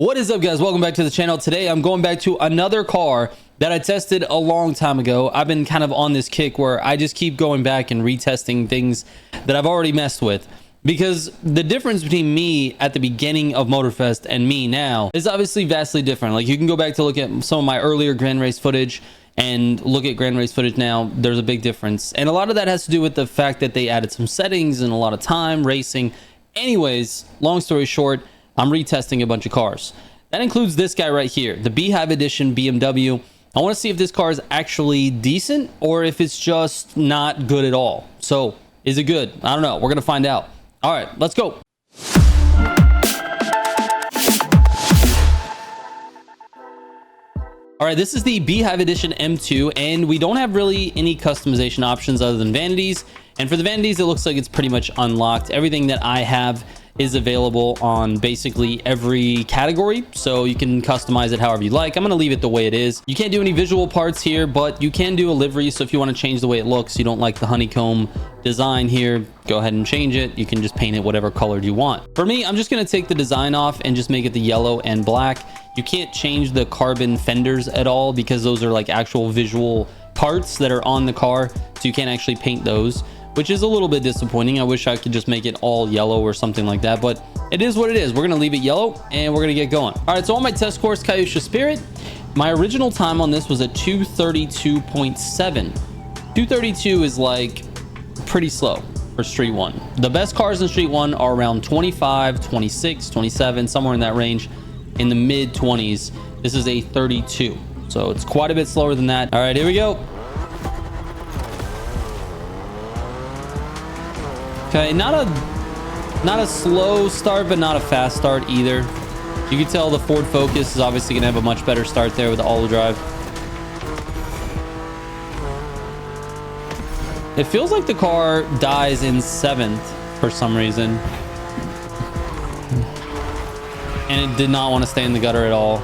What is up, guys? Welcome back to the channel. Today I'm going back to another car that I tested a long time ago. I've been kind of on this kick where I just keep going back and retesting things that I've already messed with, because the difference between me at the beginning of Motorfest and me now is obviously vastly different. Like, you can go back to look at some of my earlier Grand Race footage and look at Grand Race footage now. There's a big difference, and a lot of that has to do with the fact that they added some settings and a lot of time racing. Anyways, long story short, I'm retesting a bunch of cars. That includes this guy right here, the Beehive edition BMW. I want to see if this car is actually decent or if it's just not good at all. So, is it good? I don't know. We're going to find out. All right, let's go. All right, this is the Beehive edition M2, and we don't have really any customization options other than vanities. And for the vanities, it looks like it's pretty much unlocked. Everything that I have is available on basically every category, so you can customize it however you like. I'm going to leave it the way it is. You can't do any visual parts here, but you can do a livery. So if you want to change the way it looks, you don't like the honeycomb design here, go ahead and change it. You can just paint it whatever color you want. For me, I'm just going to take the design off and just make it the yellow and black. You can't change the carbon fenders at all because those are like actual visual parts that are on the car, so you can't actually paint those, which is a little bit disappointing. I wish I could just make it all yellow or something like that, but it is what it is. We're gonna leave it yellow and we're gonna get going. All right, so on my test course, Kyusha Spirit, my original time on this was a 232.7. 232 is like pretty slow for Street 1. The best cars in Street 1 are around 25, 26, 27, somewhere in that range, in the mid 20s. This is a 32, so it's quite a bit slower than that. All right, here we go. Okay, not a slow start, but not a fast start either. You can tell the Ford Focus is obviously gonna have a much better start there with the all-wheel drive. It feels like the car dies in 7th for some reason, and it did not want to stay in the gutter at all.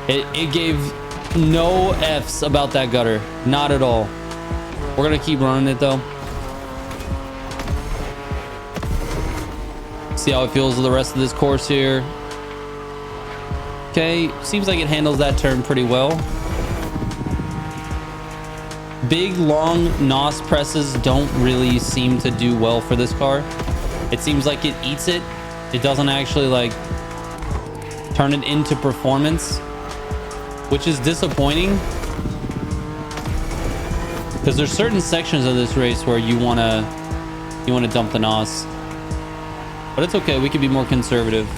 It gave no F's about that gutter, not at all. We're gonna keep running it though. See how it feels with the rest of this course here. Okay, seems like it handles that turn pretty well. Big long NOS presses don't really seem to do well for this car. It seems like it eats it. It doesn't actually like turn it into performance, which is disappointing, because there's certain sections of this race where you want to dump the NOS. But it's okay, we could be more conservative.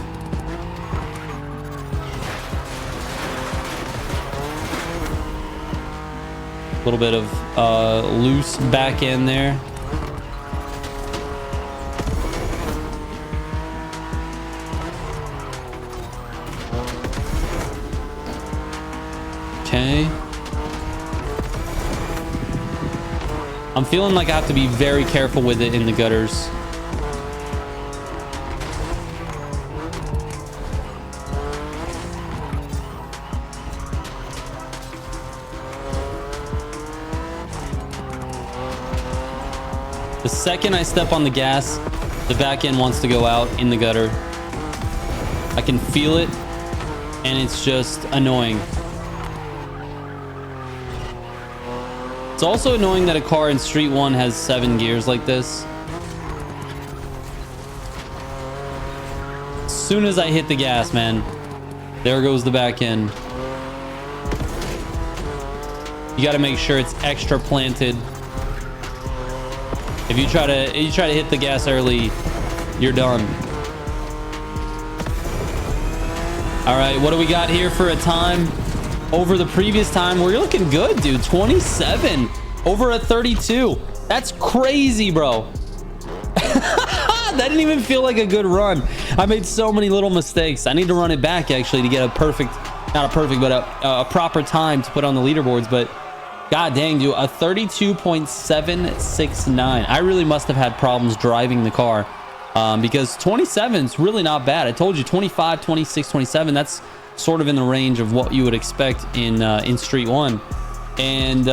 A little bit of loose back end there. Okay. I'm feeling like I have to be very careful with it in the gutters. The second I step on the gas, the back end wants to go out in the gutter. I can feel it, and it's just annoying. It's also annoying that a car in Street 1 has 7 gears like this. As soon as I hit the gas, man, there goes the back end. You got to make sure it's extra planted. If you try to hit the gas early, you're done. All right, what do we got here for a time over the previous time? We're looking good, dude. 27 over a 32. That's crazy, bro. That didn't even feel like a good run. I made so many little mistakes. I need to run it back actually to get a perfect, not a perfect, but a proper time to put on the leaderboards. But god dang, dude, a 32.769. I really must have had problems driving the car, because 27 is really not bad. I told you 25, 26, 27. That's sort of in the range of what you would expect in Street 1. And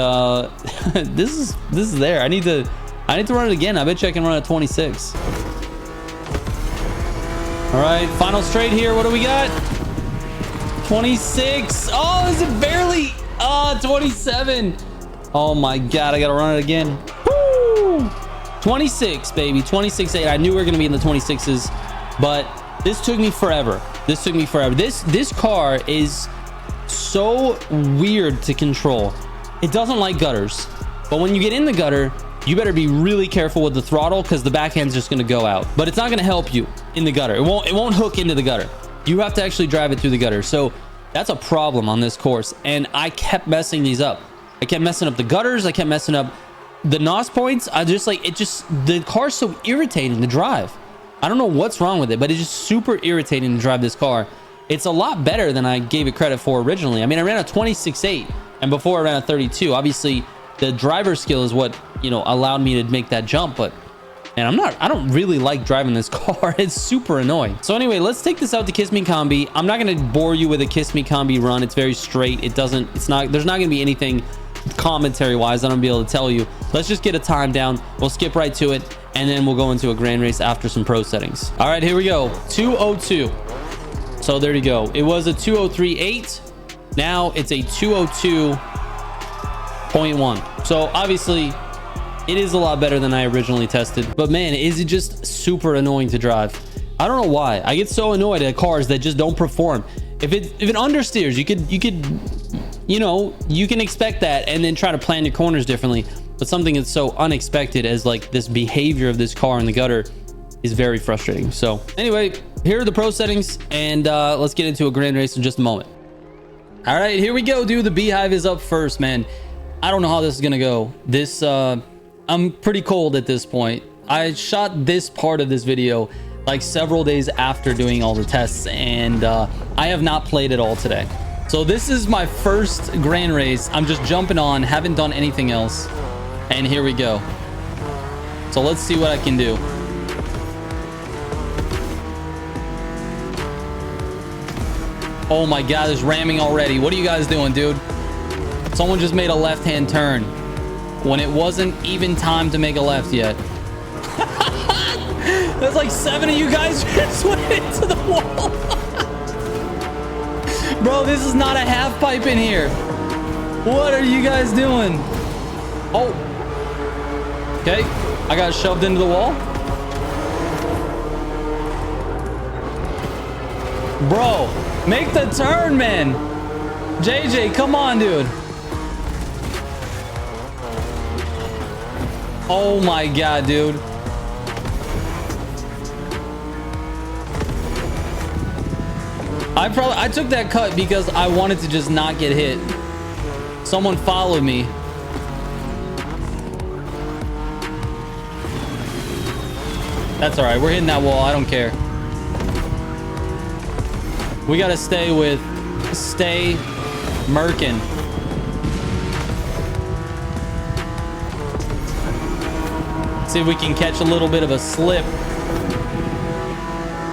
this is there. I need to run it again. I bet you I can run at 26. All right, final straight here. What do we got? 26. Oh, is it barely? 27. Oh my God, I gotta run it again. Woo! 26, baby. 26.8. I knew we were gonna be in the 26s, but this took me forever. This car is so weird to control. It doesn't like gutters, but when you get in the gutter, you better be really careful with the throttle because the backhand's just going to go out. But it's not going to help you in the gutter. It won't hook into the gutter. You have to actually drive it through the gutter. So that's a problem on this course. And I kept messing these up. I kept messing up the gutters. I kept messing up the NOS points. The car's so irritating to drive. I don't know what's wrong with it, but it's just super irritating to drive this car. It's a lot better than I gave it credit for originally. I mean, I ran a 26.8 and before I ran a 32. Obviously, the driver skill is what, allowed me to make that jump, but man, I don't really like driving this car. It's super annoying. So anyway, let's take this out to Kiss Me Combi. I'm not going to bore you with a Kiss Me Combi run. It's very straight. There's not going to be anything commentary wise that I'm gonna be able to tell you. Let's just get a time down. We'll skip right to it, and then we'll go into a grand race after some pro settings. All right, here we go. 202. So there you go. It was a 203.8. Now it's a 202.1. So obviously it is a lot better than I originally tested, but man, is it just super annoying to drive. I don't know why. I get so annoyed at cars that just don't perform. If it understeers, you can expect that and then try to plan your corners differently. But something that's so unexpected as like this behavior of this car in the gutter is very frustrating. So anyway, here are the pro settings, and let's get into a grand race in just a moment. All right, here we go, dude. The Beehive is up first, man. I don't know how this is gonna go. I'm pretty cold at this point. I shot this part of this video like several days after doing all the tests, and I have not played at all today. So this is my first grand race. I'm just jumping on, haven't done anything else, and here we go. So let's see what I can do. Oh my God, there's ramming already. What are you guys doing, dude? Someone just made a left-hand turn when it wasn't even time to make a left yet. There's like 7 of you guys just went into the wall. Bro, this is not a half pipe in here. What are you guys doing? Oh. Okay, I got shoved into the wall. Bro, make the turn, man. JJ, come on, dude. Oh my God, dude. I took that cut because I wanted to just not get hit. Someone followed me. That's all right. We're hitting that wall. I don't care. We got to stay merkin. See if we can catch a little bit of a slip.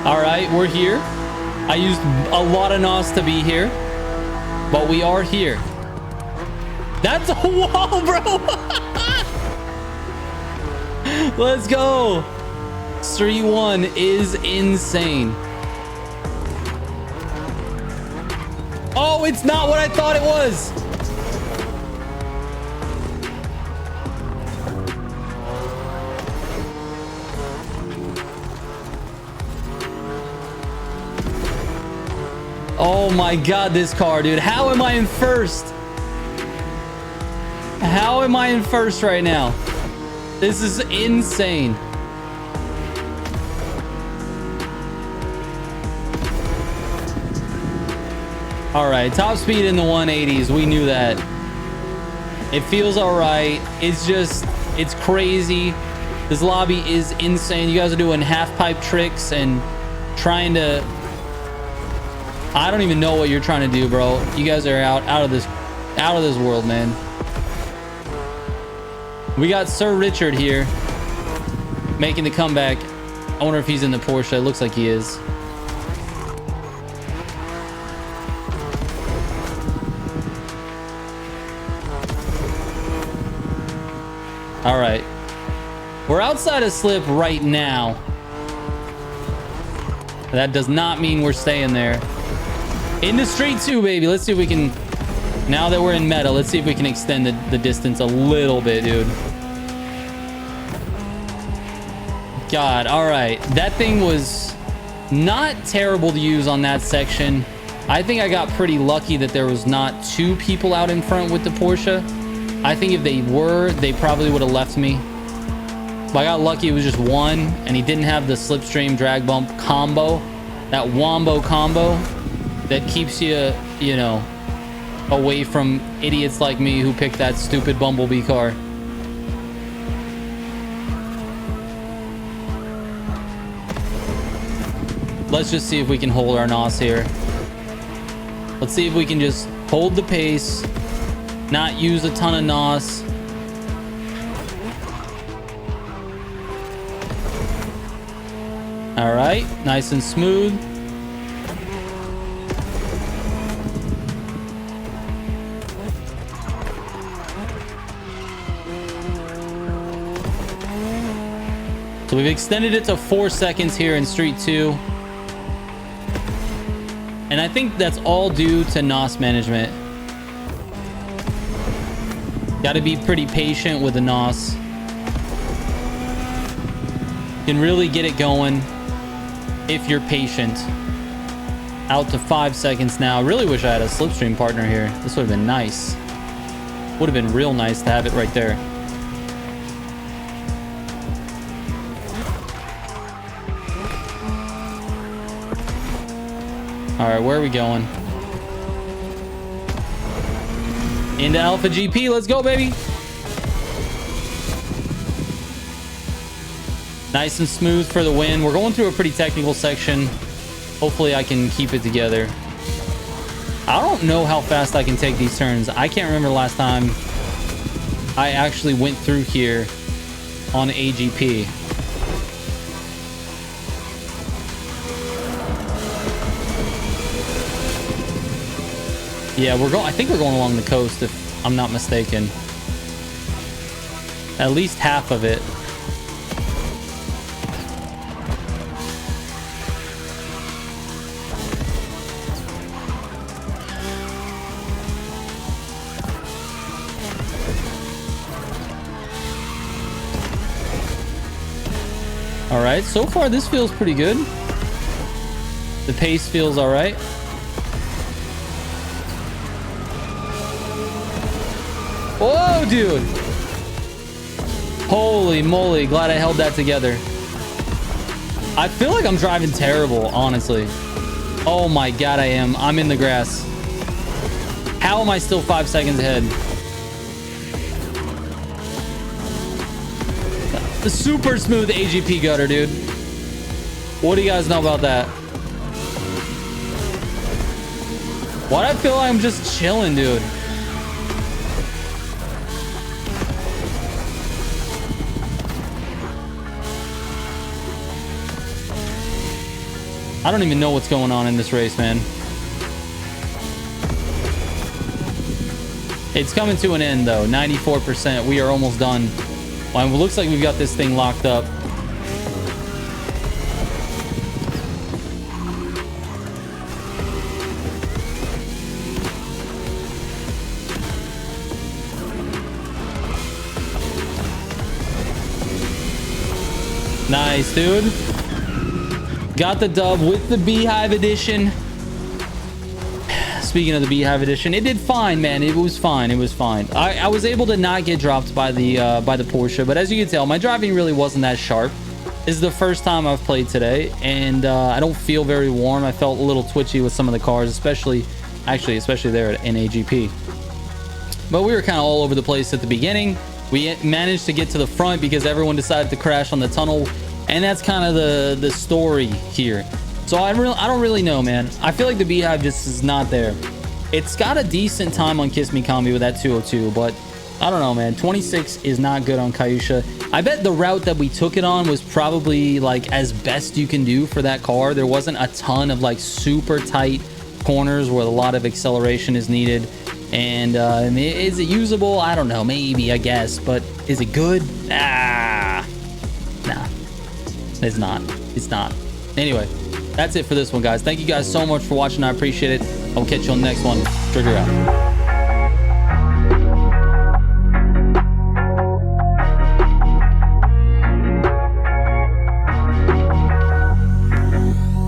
All right, we're here. I used a lot of NOS to be here, but we are here. That's a wall, bro. Let's go. 3-1 is insane. Oh, it's not what I thought it was. Oh my God, this car, dude. How am I in first? How am I in first right now? This is insane. All right, top speed in the 180s. We knew that. It feels all right. It's crazy. This lobby is insane. You guys are doing half pipe tricks and trying to... I don't even know what you're trying to do, bro. You guys are out of this world, man. We got Sir Richard here making the comeback. I wonder if he's in the Porsche. It looks like he is. All right. We're outside of slip right now. That does not mean we're staying there. Into street 2, baby. Let's see if we can, now that we're in meta, let's see if we can extend the distance a little bit, dude. God, all right. That thing was not terrible to use on that section. I think I got pretty lucky that there was not 2 people out in front with the Porsche. I think if they were, they probably would have left me. But I got lucky it was just 1, and he didn't have the slipstream drag bump combo. That wombo combo that keeps you, you know, away from idiots like me who picked that stupid Bumblebee car. Let's just see if we can hold our NOS here. Let's see if we can just hold the pace, not use a ton of NOS. All right, nice and smooth. So we've extended it to 4 seconds here in Street 2. And I think that's all due to NOS management. Got to be pretty patient with the NOS. You can really get it going if you're patient. Out to 5 seconds now. I really wish I had a slipstream partner here. This would have been nice. Would have been real nice to have it right there. All right, where are we going? Into Alpha GP. Let's go, baby. Nice and smooth for the win. We're going through a pretty technical section. Hopefully I can keep it together. I don't know how fast I can take these turns. I can't remember the last time I actually went through here on AGP. Yeah, I think we're going along the coast, if I'm not mistaken. At least half of it. All right, so far this feels pretty good. The pace feels all right. Whoa, dude. Holy moly, glad I held that together. I feel like I'm driving terrible, honestly. Oh my God, I am. I'm in the grass. How am I still 5 seconds ahead? The super smooth AGP gutter, dude. What do you guys know about that? Why do I feel like I'm just chilling, dude? I don't even know what's going on in this race, man. It's coming to an end, though. 94%. We are almost done. Well, it looks like we've got this thing locked up. Nice, dude. Got the dub with the Beehive edition. Speaking of the Beehive edition, it did fine, man. It was fine. It was fine. I was able to not get dropped by the Porsche, but as you can tell, my driving really wasn't that sharp. This is the first time I've played today, and I don't feel very warm. I felt a little twitchy with some of the cars, especially there in AGP. But we were kind of all over the place at the beginning. We managed to get to the front because everyone decided to crash on the tunnel. And that's kind of the story here. So I don't really know, man. I feel like the Beehive just is not there. It's got a decent time on Kiss Me Combi with that 202, but I don't know, man. 26 is not good on Kyusha. I bet the route that we took it on was probably like as best you can do for that car. There wasn't a ton of like super tight corners where a lot of acceleration is needed. And is it usable? I don't know. Maybe, I guess. But is it good? Nah. It's not. It's not. Anyway, that's it for this one, guys. Thank you guys so much for watching. I appreciate it. I'll catch you on the next one. Trigger out.